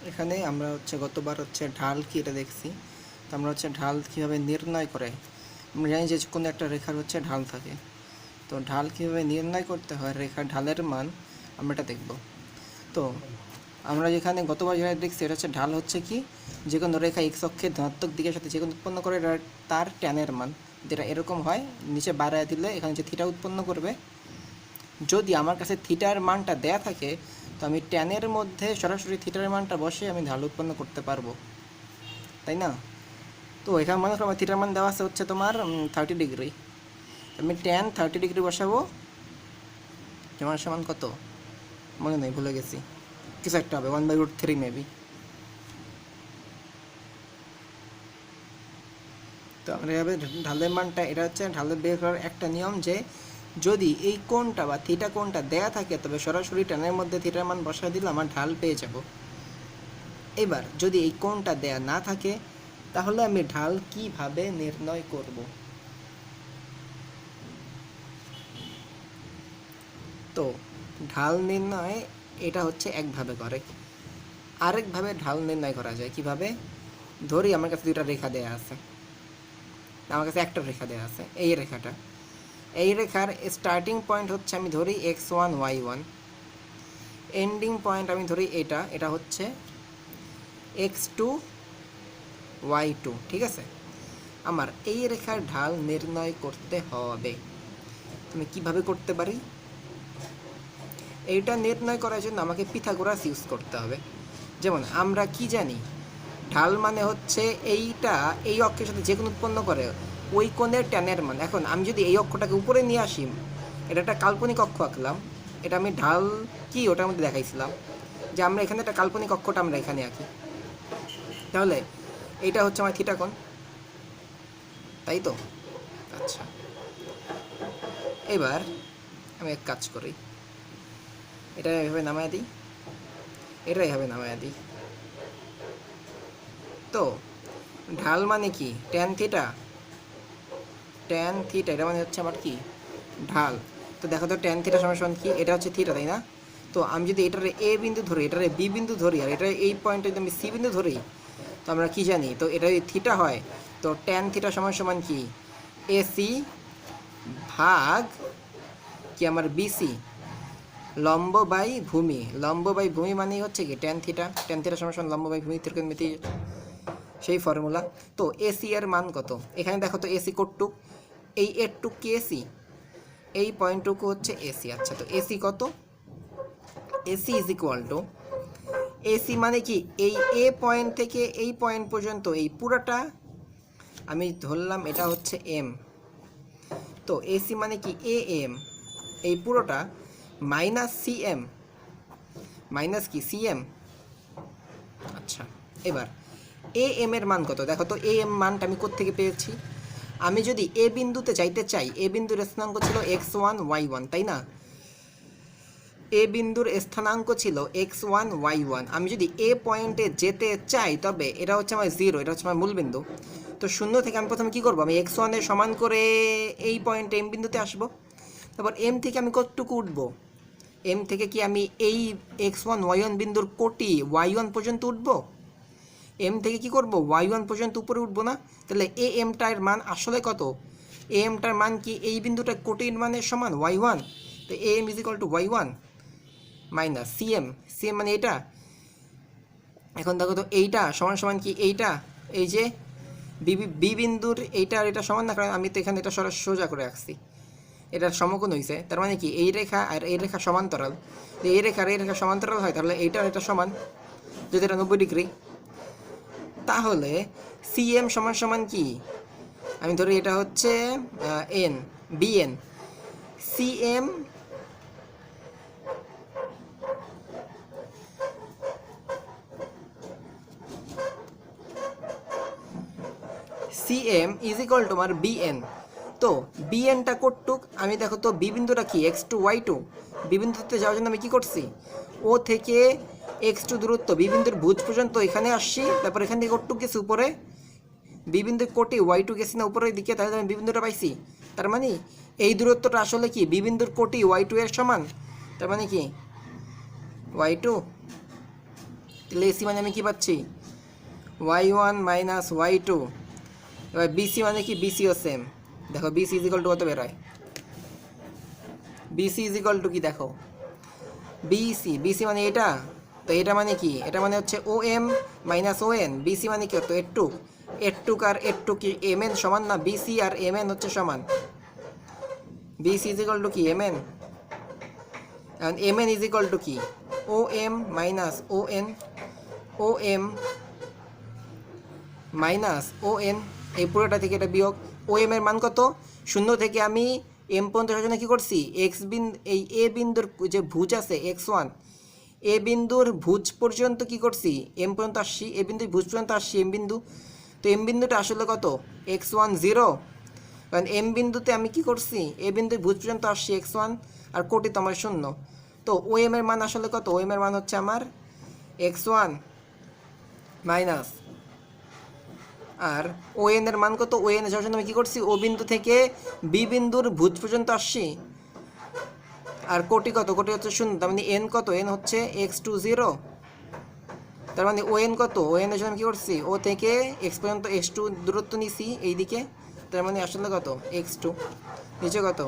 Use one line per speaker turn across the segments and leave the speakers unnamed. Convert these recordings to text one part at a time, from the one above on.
এখানে আমরা গতবার ঢাল কি এটা দেখছি। তো আমরা ঢাল কীভাবে নির্ণয় করে, আমরা জানি যে কোনো একটা রেখার ঢাল থাকে। তো ঢাল কীভাবে নির্ণয় করতে হয়, রেখার ঢালের মান আমরা এটা দেখব। তো আমরা যেখানে গতবার যেটা দেখছি এটা ঢাল কি, যে কোনো রেখা এক্স অক্ষের ধনাত্মক দিকের সাথে যে কোনো উৎপন্ন করে তার ট্যানের মান, যেটা এরকম হয়, নিচে বাড়ায় দিলে এখানে যে থিটা উৎপন্ন করবে। যদি আমার কাছে থিটার মানটা দেয়া থাকে, তো আমি ট্যানের মধ্যে সরাসরি থিটার মানটা বসে আমি ঢাল উৎপন্ন করতে পারবো, তাই না? তো এখানে মনে করো আমার থিটার মান দেওয়া আছে তোমার 30 ডিগ্রি। আমি ট্যান 30 ডিগ্রি বসাবো, তোমার সমান কত মনে নেই, ভুলে গেছি, কিছু একটা হবে 1/√3 মেবি। তো আমরা এভাবে ঢালের মানটা, এটা ঢালের বের করার একটা নিয়ম, যে যদি এই কোণটা বা থিটা কোণটা দেয়া থাকে, তবে সরাসরি ট্যানের মধ্যে থিটার মান বসায় দিলে আমার ঢাল পেয়ে যাব। এবার যদি এই কোণটা দেয়া না থাকে, তাহলে আমি ঢাল কিভাবে নির্ণয় করব? তো ঢাল নির্ণয় এটা একভাবে করে, আরেকভাবে ঢাল নির্ণয় করা যায় কিভাবে। ধরি আমার কাছে দুইটা রেখা দেয়া আছে, আমার কাছে একটা রেখা দেয়া আছে, এই রেখাটা, এই রেখার স্টার্টিং পয়েন্ট আমি ধরি x1 y1, এন্ডিং পয়েন্ট আমি ধরি এটা x2 y2, ঠিক আছে? আমার এই রেখার ঢাল নির্ণয় করতে হবে। তুমি কিভাবে করতে পারি? এইটা নির্ণয় করার জন্য আমাকে পিথাগোরাস ইউজ করতে হবে। যেমন আমরা কি জানি, ঢাল মানে এইটা এই অক্ষের সাথে যে কোনো উৎপন্ন করে ওই কোণের ট্যানের মান। এখন আমি যদি এই অক্ষটাকে উপরে নিয়ে আসি, এটা একটা কাল্পনিক অক্ষ আঁকলাম, এটা আমি ঢাল কি ওটার মধ্যে দেখাইছিলাম, যে আমরা এখানে একটা কাল্পনিক অক্ষটা আমরা এখানে আঁকি, তাহলে এইটা আমার থিটা কোণ, তাই তো? আচ্ছা, এবার আমি এক কাজ করি, এটা এভাবে নামায় দিই, এটা এভাবে নামায় দিই। তো ঢাল মানে কি, ট্যান থিটা, ট্যান থিটা এটা মানে আমার কি, ঢাল। তো দেখো তো ট্যান থিটা সমান কি, এটা থিটা, তাই না? তো আমি যদি এটারে এ বিন্দু ধরি, এটারে বি বিন্দু ধরি, আর এটা এই পয়েন্টে যদি আমি সি বিন্দু ধরি, তো আমরা কি জানি, তো এটা যদি থিটা হয়, তো ট্যান থিটা সমান কি, এসি ভাগ কি আমার বিসি, লম্ব বাই ভূমি। লম্ব বাই ভূমি মানেই কি ট্যান থিটা, ট্যান থিটা সমান লম্ব বাই ভূমি, ত্রিকোণমিতি সেই ফর্মুলা। তো এসি এর মান কত, এখানে দেখো তো এসি কটটুক, এই এরটুক কি এসি, এই পয়েন্টটুকু এসি। আচ্ছা, তো এসি কত, AC is equal two, AC মানে কি, এই এ পয়েন্ট থেকে এই পয়েন্ট পর্যন্ত এই পুরাটা আমি ধরলাম এটা এম। তো এসি মানে কি এ এম, এই পুরোটা মাইনাস সিএম, মাইনাস কি সিএম। আচ্ছা, এবার এ এম এর মান কত, দেখো তো এ এম মানটা আমি কোত্থেকে পেয়েছি। আমি যদি এ বিন্দুতে যাইতে চাই, এ বিন্দুর স্থানাঙ্ক ছিল x1 y1, তাই না? এ বিন্দুর স্থানাঙ্ক ছিল x1 y1। আমি যদি এ পয়েন্টে যেতে চাই, তবে এটা আমার 0, এটা আমার মূল বিন্দু। তো শূন্য থেকে আমি প্রথমে কী করবো, আমি x1 এর সমান করে এই পয়েন্টে এম বিন্দুতে আসবো। তারপর এম থেকে আমি কতটুকু উঠবো, এম থেকে কি আমি এই x1 y1 বিন্দুর কোটি y1 পর্যন্ত উঠবো? এম থেকে কি করব, y1 পর্যন্ত উপরে উঠবো না? তাহলে এ এমটার মান আসলে কত, এ এমটার মান কি এই বিন্দুটা কোটির মানের সমান y1। তো A M is equal to y1 minus CM, CM মানে এটা। এখন দেখো তো এইটা সমান কি এইটা, এই যে বি বিন্দুর এইটা আর এটা সমান না, কারণ আমি তো এখানে এটা সোজা করে রাখছি, এটার সমকোণ হয়েছে। তার মানে কি এই রেখা আর এই রেখা সমান্তরাল, এই রেখা আর এই রেখা সমান্তরাল হয়, তাহলে এইটা আর এটা সমান, যদি এটা 90 ডিগ্রি। তাহলে সিএম সমান কি, আমি ধরি এটা N, BN, CM CM is equal to আমার বিএন। তো বিএনটা কতটুক, আমি দেখো তো বি বিন্দুটা কি x2 y2, বি বিন্দুতে যাওয়ার জন্য আমি কি করছি, ও থেকে x2 দূরত্ব বি বিন্দুর ভুজ পর্যন্ত এখানে আসছি, তারপর এখান থেকে কতটুক গেছি উপরে, বি বিন্দুর কোটি y2 গেছি না উপরের দিকে, তাহলে আমি বি বিন্দুটা পাইছি। তার মানে এই দূরত্বটা আসলে কি বি বিন্দুর কোটি y2 এর সমান। তার মানে কি y2 তাহলে এসি মানে আমি কি পাচ্ছি y1 মাইনাস y2। এবার বিসি মানে কি, বিসিও সেম। দেখো বিসি ইজ ইকুয়াল টু কত বেরোয়, বিসি ইজ ইকুয়াল টু কি দেখো, বিসি মানে এটা, তো এটা মানে কি, এটা মানে হচ্ছে O M minus O N. BC মানে কি হতো এর টু আর এর টু কি এম এন সমান না, বিসি আর এম এন হচ্ছে সমান। বিসি ইজ ইকুয়াল টু কি M N, and mn is equal to কি om minus on, om minus on, এই পুরোটা থেকে এটা বিয়োগ। om এর মান কত, শূন্য থেকে আমি m পর্যন্ত আসার জন্য কী করছি, এই এ বিন্দুর যে ভুজ আছে x1, এ বিন্দুর ভুজ পর্যন্ত কি করছি, m পর্যন্ত আসছি, এ বিন্দুর ভুজ পর্যন্ত আসছি m বিন্দু। তো m বিন্দুটা আসলে কত x1 0, কারণ m বিন্দুতে আমি কি করছি, এ বিন্দুর ভুজ পর্যন্ত আসছি x1 আর কোটি তো আমার শূন্য। তো ও এম এর মান আসলে কত, ও এম এর মান হচ্ছে আমার x1 মাইনাস, আর ও এন এর মান কত, ও এন এর জন্য আমি কী করছি, ও বিন্দু থেকে বি বিন্দুর ভুজ পর্যন্ত আসছি, আর কোটি কত, কোটি হচ্ছে শূন্য, তার মানে এন কত, এন হচ্ছে x2 0। তার মানে ও এন কত, ও এন এর জন্য আমি কী করছি, ও থেকে এক্স পর্যন্ত x2 দূরত্ব নিছি এই দিকে, তার মানে আসলে কত x2, নিচে কত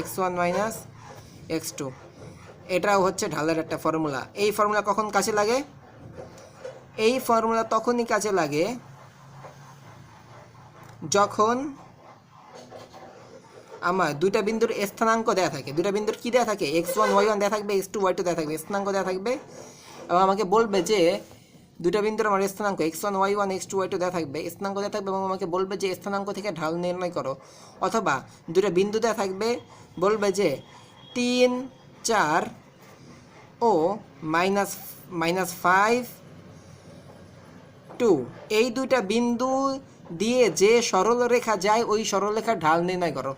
x1 মাইনাস x2। এটাও হচ্ছে ঢালের একটা ফর্মুলা। এই ফর্মুলা কখন কাজে লাগে, এই ফর্মুলা তখনই কাজে লাগে যখন আমার দুইটা বিন্দুর স্থানাঙ্ক দেওয়া থাকে, দুইটা বিন্দুর কী দেওয়া থাকে, x1 y1 দেওয়া থাকবে, x2 y2 দেওয়া থাকবে, স্থানাঙ্ক দেওয়া থাকবে, এবং আমাকে বলবে যে দুইটা বিন্দুর আমার স্থানাঙ্ক x1 y1 x2 y2 দেওয়া থাকবে, স্থানাঙ্ক দেওয়া থাকবে, এবং আমাকে বলবে যে স্থানাঙ্ক থেকে ঢাল নির্ণয় করো। অথবা দুইটা বিন্দু দেওয়া থাকবে, বলবে যে 3 4 ও -5 2, এই দুইটা বিন্দু দিয়ে যে সরল রেখা যায় ওই সরলরেখার ঢাল নির্ণয় করো।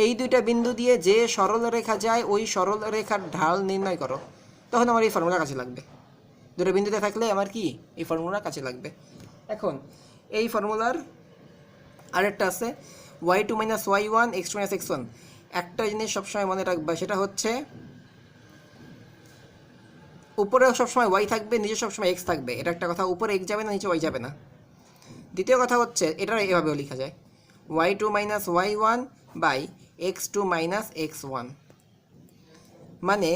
এই দুইটা বিন্দু দিয়ে যে সরল রেখা যায় ওই সরল রেখার ঢাল নির্ণয় করো। তখন আমার এই ফর্মুলা কাজে লাগবে। দুটো বিন্দুতে থাকলে আমার কি এই ফর্মুলা কাজে লাগবে। এখন এই ফর্মুলার আরেকটা আছে y2 minus y1 x2 minus x1। একটা জিনিস সবসময় মনে রাখবে, সেটা হচ্ছে উপরেও সবসময় y থাকবে, নিচে সবসময় x থাকবে। এটা একটা কথা, উপরে x যাবে না, নিচে y যাবে না। দ্বিতীয় কথা হচ্ছে এটা এভাবেও লেখা যায় y2 minus y1 by x2 minus x1। মানে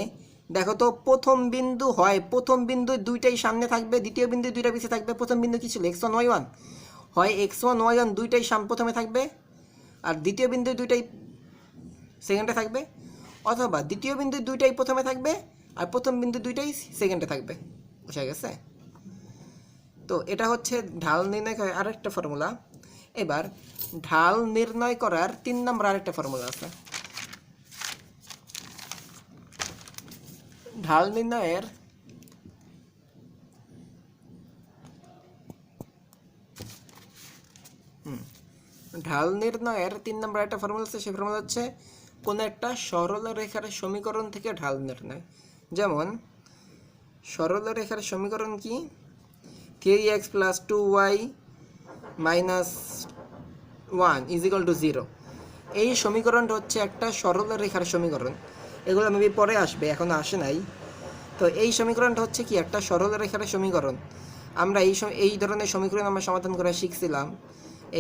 দেখো তো, প্রথম বিন্দু হয়, প্রথম বিন্দু দুইটাই সামনে থাকবে, দ্বিতীয় বিন্দু দুইটা পিছিয়ে থাকবে। প্রথম বিন্দু কি ছিল x1 y1, হয় x1 y1 দুইটাই প্রথমে থাকবে আর দ্বিতীয় বিন্দু দুইটাই সেকেন্ডে থাকবে, অথবা দ্বিতীয় বিন্দু দুইটাই প্রথমে থাকবে আর প্রথম বিন্দু দুইটাই সেকেন্ডে থাকবে। বুঝা গেছে? তো এটা হচ্ছে ঢাল নির্ণয় করার আরেকটা ফর্মুলা। এবার ঢাল নির্ণয় করার 3 নম্বর আরেকটা ফর্মুলা আছে। ঢাল নির্ণয়ের ঢাল নির্ণয়ের 3 নম্বর একটা ফর্মুলা আছে। সেই ফর্মুলা হচ্ছে কোনো একটা সরল রেখার সমীকরণ থেকে ঢাল নির্ণয়। যেমন সরল রেখার সমীকরণ কি, 3x plus 2y minus 1 is equal to 0। এই সমীকরণটা হচ্ছে একটা সরল রেখার সমীকরণ। এগুলো মেবি পরে আসবে, এখনও আসে নাই। তো এই সমীকরণটা হচ্ছে কি একটা সরল রেখার সমীকরণ। আমরা এই ধরনের সমীকরণ আমরা সমাধান করা শিখছিলাম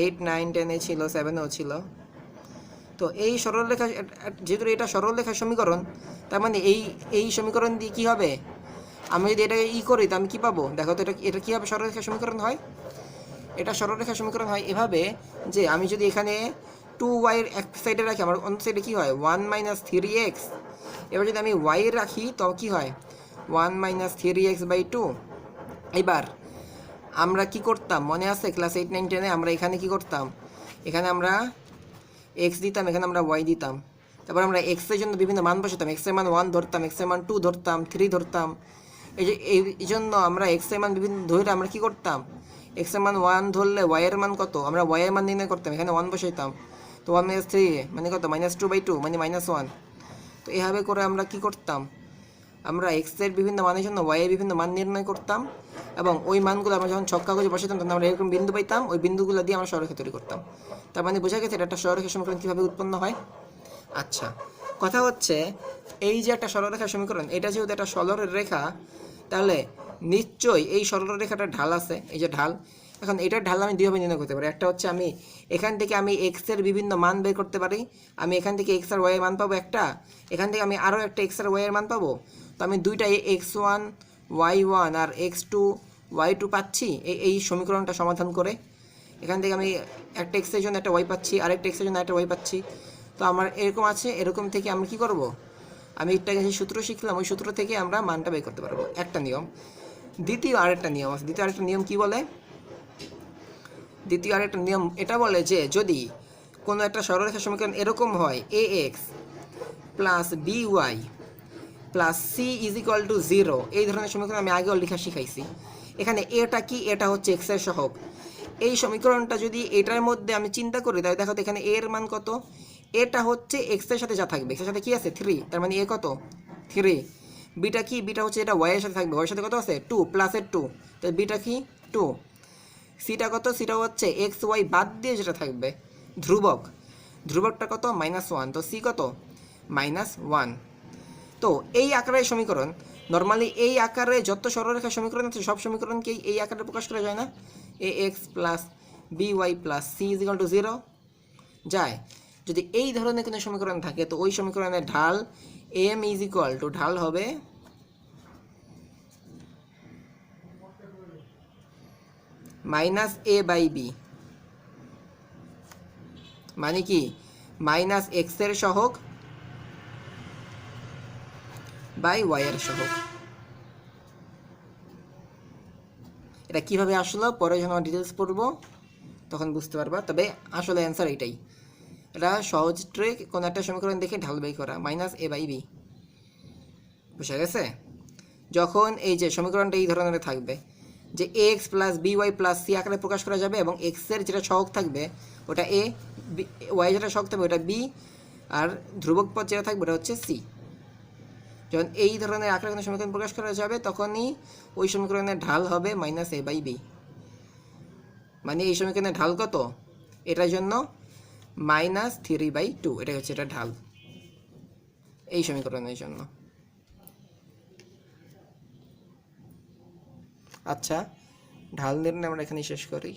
8 9 10-এ ছিল, 7-এও ছিল। তো এই সরলরেখা, যেহেতু এটা সরলরেখার সমীকরণ, তার মানে এই সমীকরণ দিয়ে কী হবে, আমি যদি এটাকে করি তো আমি কী পাবো, দেখো তো এটা কীভাবে সরলরেখার সমীকরণ হয়। এটা সরলরেখার সমীকরণ হয় এভাবে যে আমি যদি এখানে 2y এক সাইডে রাখি, আমার অন্য সাইডে কী হয় 1 মাইনাস 3x। এবার যদি আমি y রাখি তো কী হয় 1 মাইনাস 3x বাই 2। এবার আমরা কি করতাম মনে আছে, ক্লাস 8 9 10-এ আমরা এখানে কি করতাম, এখানে আমরা x দিতাম, এখানে আমরা y দিতাম। তারপর আমরা x এর জন্য বিভিন্ন মান বসাতাম, x এর মান 1 ধরতাম, x এর মান 2 ধরতাম, 3 ধরতাম। এই জন্য আমরা x এর মান বিভিন্ন ধরে আমরা কি করতাম, x এর মান 1 ধরলে y এর মান কত, আমরা y এর মান নির্ণয় করতাম, এখানে 1 বসাইতাম। তো 1 মাইনাস 3 মানে কত, -2/2 মানে -1। তো এভাবে করে আমরা কি করতাম, আমরা x এর বিভিন্ন মানের জন্য y এর বিভিন্ন মান নির্ণয় করতাম, এবং ওই মানগুলো আমরা যখন ছক কাগজে বসাতাম তখন আমরা এরকম বিন্দু পাইতাম, ওই বিন্দুগুলো দিয়ে আমরা সরলরেখা তৈরি করতাম। তার মানে বোঝা গেছে এটা একটা সরলরেখা সমীকরণ কীভাবে উৎপন্ন হয়। আচ্ছা, কথা হচ্ছে এই যে একটা সরলরেখা সমীকরণ, এটা যেহেতু একটা সরলরেখা, তাহলে নিশ্চয়ই এই সরলরেখাটা ঢাল আছে, এই যে ঢাল। এখন এটার ঢাল আমি দুইভাবে নির্ণয় করতে পারি। একটা হচ্ছে আমি এখান থেকে আমি এক্সের বিভিন্ন মান বের করতে পারি। আমি এখান থেকে এক্স আর ওয়াই এর মান পাবো একটা, এখান থেকে আমি আরও একটা এক্স আর ওয়াই এর মান পাবো। তো আমি দুইটা x1 y1 আর x2 y2 পাচ্ছি এই সমীকরণটা সমাধান করে। এখান থেকে আমি একটা এক্সের জন্য একটা ওয়াই পাচ্ছি, আরেকটা এক্সের জন্য একটা ওয়াই পাচ্ছি। তো আমার এরকম আছে, এরকম থেকে আমি কি করব, আমি একটা যে সূত্র শিখলাম ওই সূত্র থেকে আমরা মানটা বের করতে পারবো, একটা নিয়ম। দ্বিতীয় আরেকটা নিয়ম কি বলে? দ্বিতীয় আরেকটা নিয়ম এটা বলে যে যদি কোনো একটা সরলরেখা সমীকরণ এরকম হয় ax plus by plus C is equal to 0, এই ধরনের সমীকরণ আমি আগেও লেখা শিখাইছি। এখানে এটা কি, এটা হচ্ছে এক্স এর সহগ। এই সমীকরণটা যদি এটার মধ্যে আমি চিন্তা করি, তাহলে দেখো তো এখানে এ এর মান কত, এটা হচ্ছে এক্স এর সাথে যা থাকবে, এক্স এর সাথে কি আছে 3, তার মানে এ কত 3। বিটা কি, বিটা হচ্ছে এটা ওয়াই এর সাথে থাকবে, ওয়াই এর সাথে কত আছে 2 প্লাসের 2, তাহলে বিটা কি 2। সিটা কত, সিটা হচ্ছে এক্স ওয়াই বাদ দিয়ে যেটা থাকবে ধ্রুবক, ধ্রুবকটা কত -1, তো সি কত -1। তো এই আকারের সমীকরণ, নর্মালি এই আকারে যত সরলরেখা সমীকরণ আছে সব সমীকরণকেই এই আকারে প্রকাশ করা যায় না? ax plus by plus C is equal to 0 যায়। যদি এই ধরনের কোনো সমীকরণ থাকে তো ওই সমীকরণের ঢাল m ইজ ইকুয়াল টু, ঢাল হবে -a/b, মানে কি মাইনাস এক্স এর সহগ বাই ওয়াই এর সহগ। এটা কিভাবে আসলো পরে যখন আমরা ডিটেলস পড়বো তখন বুঝতে পারবা, তবে আসলে অ্যান্সার এইটাই। এটা সহজ ট্রিক, কোনো একটা সমীকরণ দেখে ঢাল বের করা, -a/b। বুঝা গেছে? যখন এই যে সমীকরণটা এই ধরনের থাকবে যে X plus B Y plus C আকারে প্রকাশ করা যাবে এবং এক্সের যেটা সহগ থাকবে ওটা এ, ওয়াই যেটা সহগ থাকবে ওটা বি, আর ধ্রুবক পদ যেটা থাকবে ওটা হচ্ছে সি। যখন এই ধরনের আকারে কোনো সমীকরণ প্রকাশ করা যাবে তখনই ওই সমীকরণের ঢাল হবে -a/b। মানে এই সমীকরণের ঢাল কত, এটার জন্য -3/2, এটা হচ্ছে এটা ঢাল এই সমীকরণের জন্য। আচ্ছা, ঢাল নির্ণয় আমরা এখানেই শেষ করি।